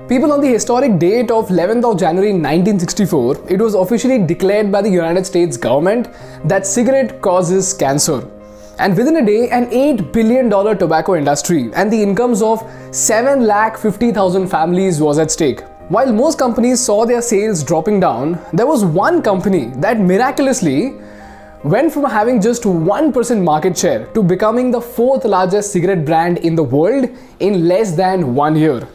People, on the historic date of 11th of January 1964, it was officially declared by the United States government that cigarette causes cancer. And within a day, an $8 billion tobacco industry and the incomes of 750,000 families was at stake. While most companies saw their sales dropping down, there was one company that miraculously went from having just 1% market share to becoming the fourth largest cigarette brand in the world in less than 1 year.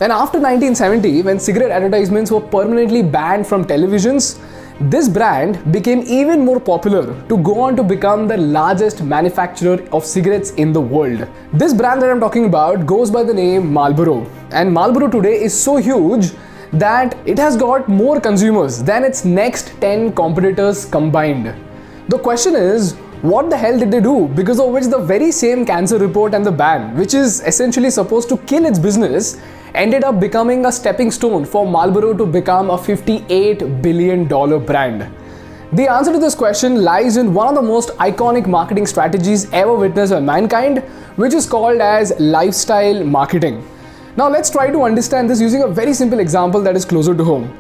And after 1970, when cigarette advertisements were permanently banned from televisions, this brand became even more popular to go on to become the largest manufacturer of cigarettes in the world. This brand that I'm talking about goes by the name Marlboro. And Marlboro today is so huge that it has got more consumers than its next 10 competitors combined. The question is, what the hell did they do because of which the very same cancer report and the ban, which is essentially supposed to kill its business, ended up becoming a stepping stone for Marlboro to become a $58 billion brand? The answer to this question lies in one of the most iconic marketing strategies ever witnessed by mankind, which is called as lifestyle marketing. Now let's try to understand this using a very simple example that is closer to home.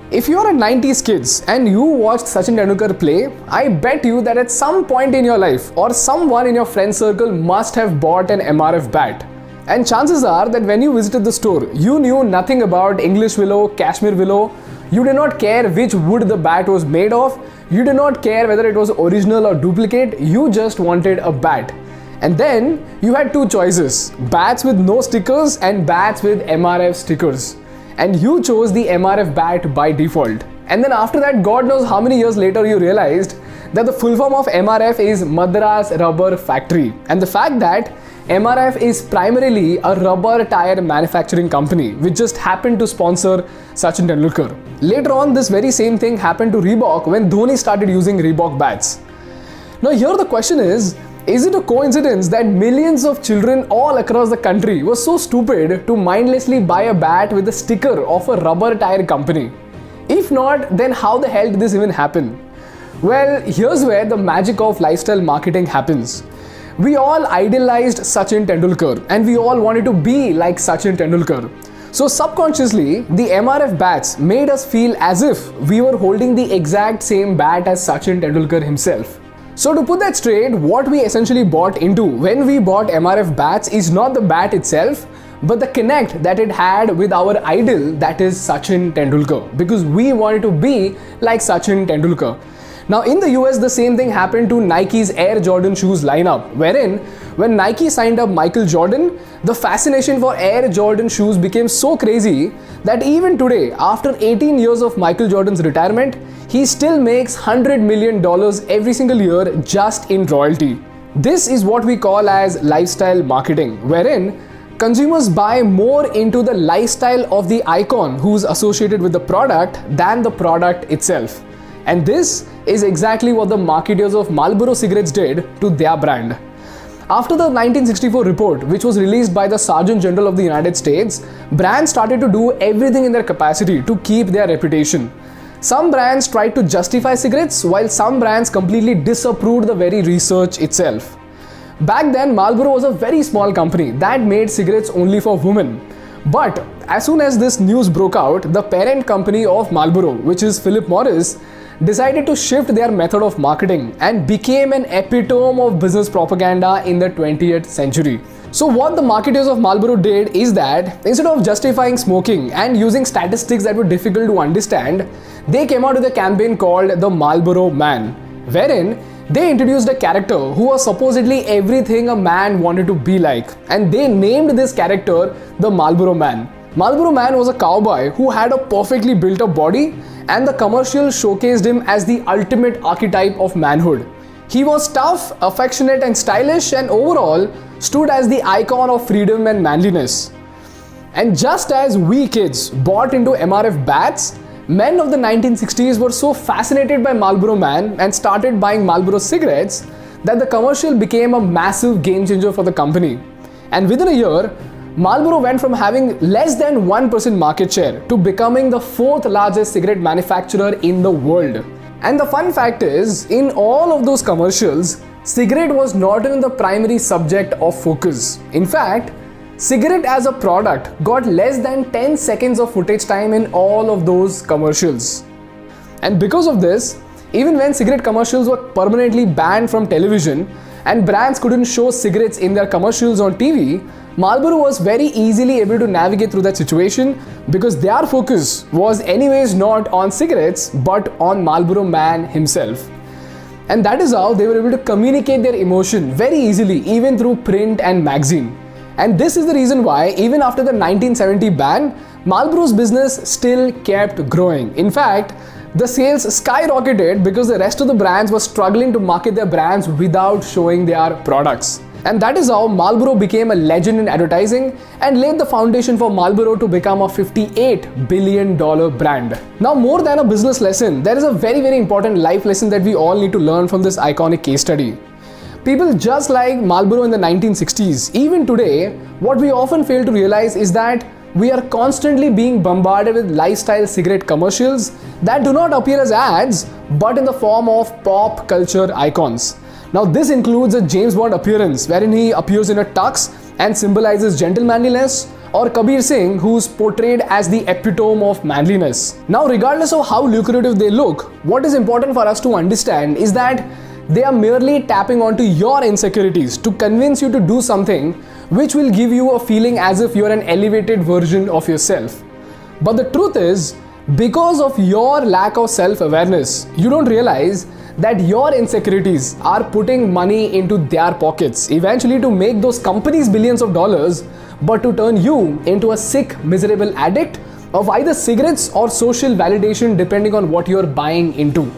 If you are a 90s kids and you watched Sachin Tendulkar play, I bet you that at some point in your life or someone in your friend circle must have bought an MRF bat. And chances are that when you visited the store, you knew nothing about English willow, Kashmir willow. You did not care which wood the bat was made of. You did not care whether it was original or duplicate. You just wanted a bat. And then you had two choices: bats with no stickers and bats with MRF stickers. And you chose the MRF bat by default. And then after that, God knows how many years later you realized that the full form of MRF is Madras Rubber Factory. And the fact that MRF is primarily a rubber tire manufacturing company which just happened to sponsor Sachin Tendulkar. Later on, this very same thing happened to Reebok when Dhoni started using Reebok bats. Now here the question is it a coincidence that millions of children all across the country were so stupid to mindlessly buy a bat with a sticker of a rubber tire company? If not, then how the hell did this even happen? Well, here's where the magic of lifestyle marketing happens. We all idolized Sachin Tendulkar and we all wanted to be like Sachin Tendulkar. So subconsciously, the MRF bats made us feel as if we were holding the exact same bat as Sachin Tendulkar himself. So to put that straight, what we essentially bought into when we bought MRF bats is not the bat itself, but the connect that it had with our idol, that is Sachin Tendulkar, because we wanted to be like Sachin Tendulkar. Now in the US, the same thing happened to Nike's Air Jordan shoes lineup, wherein when Nike signed up Michael Jordan, the fascination for Air Jordan shoes became so crazy that even today, after 18 years of Michael Jordan's retirement, he still makes $100 million every single year just in royalty. This is what we call as lifestyle marketing, wherein consumers buy more into the lifestyle of the icon who's associated with the product than the product itself. And this is exactly what the marketers of Marlboro cigarettes did to their brand. After the 1964 report, which was released by the Surgeon General of the United States, brands started to do everything in their capacity to keep their reputation. Some brands tried to justify cigarettes, while some brands completely disapproved the very research itself. Back then, Marlboro was a very small company that made cigarettes only for women. But as soon as this news broke out, the parent company of Marlboro, which is Philip Morris, decided to shift their method of marketing and became an epitome of business propaganda in the 20th century. So what the marketers of Marlboro did is that instead of justifying smoking and using statistics that were difficult to understand, they came out with a campaign called the Marlboro Man, wherein they introduced a character who was supposedly everything a man wanted to be like, and they named this character the Marlboro Man. Marlboro Man was a cowboy who had a perfectly built up body, and the commercial showcased him as the ultimate archetype of manhood. He was tough, affectionate and stylish, and overall stood as the icon of freedom and manliness. And just as we kids bought into MRF bats, men of the 1960s were so fascinated by Marlboro Man and started buying Marlboro cigarettes that the commercial became a massive game changer for the company. And within a year, Marlboro went from having less than 1% market share to becoming the fourth largest cigarette manufacturer in the world. And the fun fact is, in all of those commercials, cigarette was not even the primary subject of focus. In fact, cigarette as a product got less than 10 seconds of footage time in all of those commercials. And because of this, even when cigarette commercials were permanently banned from television and brands couldn't show cigarettes in their commercials on TV, Marlboro was very easily able to navigate through that situation because their focus was anyways not on cigarettes but on Marlboro Man himself. And that is how they were able to communicate their emotion very easily, even through print and magazine. And this is the reason why, even after the 1970 ban, Marlboro's business still kept growing. In fact, the sales skyrocketed because the rest of the brands were struggling to market their brands without showing their products. And that is how Marlboro became a legend in advertising and laid the foundation for Marlboro to become a $58 billion brand. Now, more than a business lesson, there is a very important life lesson that we all need to learn from this iconic case study. People just like Marlboro in the 1960s, even today, what we often fail to realize is that we are constantly being bombarded with lifestyle cigarette commercials that do not appear as ads but in the form of pop culture icons. Now, this includes a James Bond appearance wherein he appears in a tux and symbolizes gentlemanliness, or Kabir Singh, who's portrayed as the epitome of manliness. Now, regardless of how lucrative they look, what is important for us to understand is that they are merely tapping onto your insecurities to convince you to do something which will give you a feeling as if you're an elevated version of yourself. But the truth is, because of your lack of self-awareness, you don't realize that your insecurities are putting money into their pockets, eventually to make those companies billions of dollars, but to turn you into a sick, miserable addict of either cigarettes or social validation, depending on what you're buying into.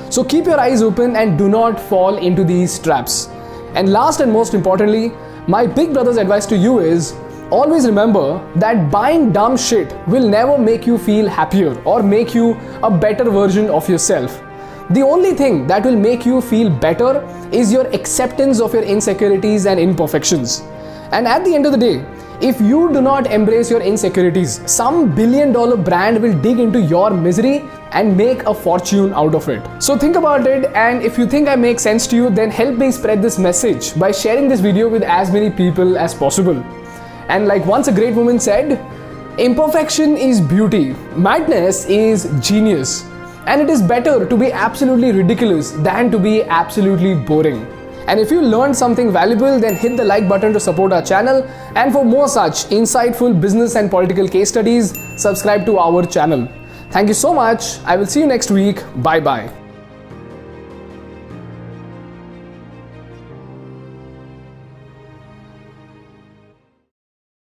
So keep your eyes open and do not fall into these traps. And last and most importantly, my big brother's advice to you is, always remember that buying dumb shit will never make you feel happier or make you a better version of yourself. The only thing that will make you feel better is your acceptance of your insecurities and imperfections. And at the end of the day, if you do not embrace your insecurities, some billion-dollar brand will dig into your misery and make a fortune out of it. So think about it, and if you think I make sense to you, then help me spread this message by sharing this video with as many people as possible. And like once a great woman said, imperfection is beauty, madness is genius. And it is better to be absolutely ridiculous than to be absolutely boring. And if you learned something valuable, then hit the like button to support our channel. And for more such insightful business and political case studies, subscribe to our channel. Thank you so much. I will see you next week. Bye bye.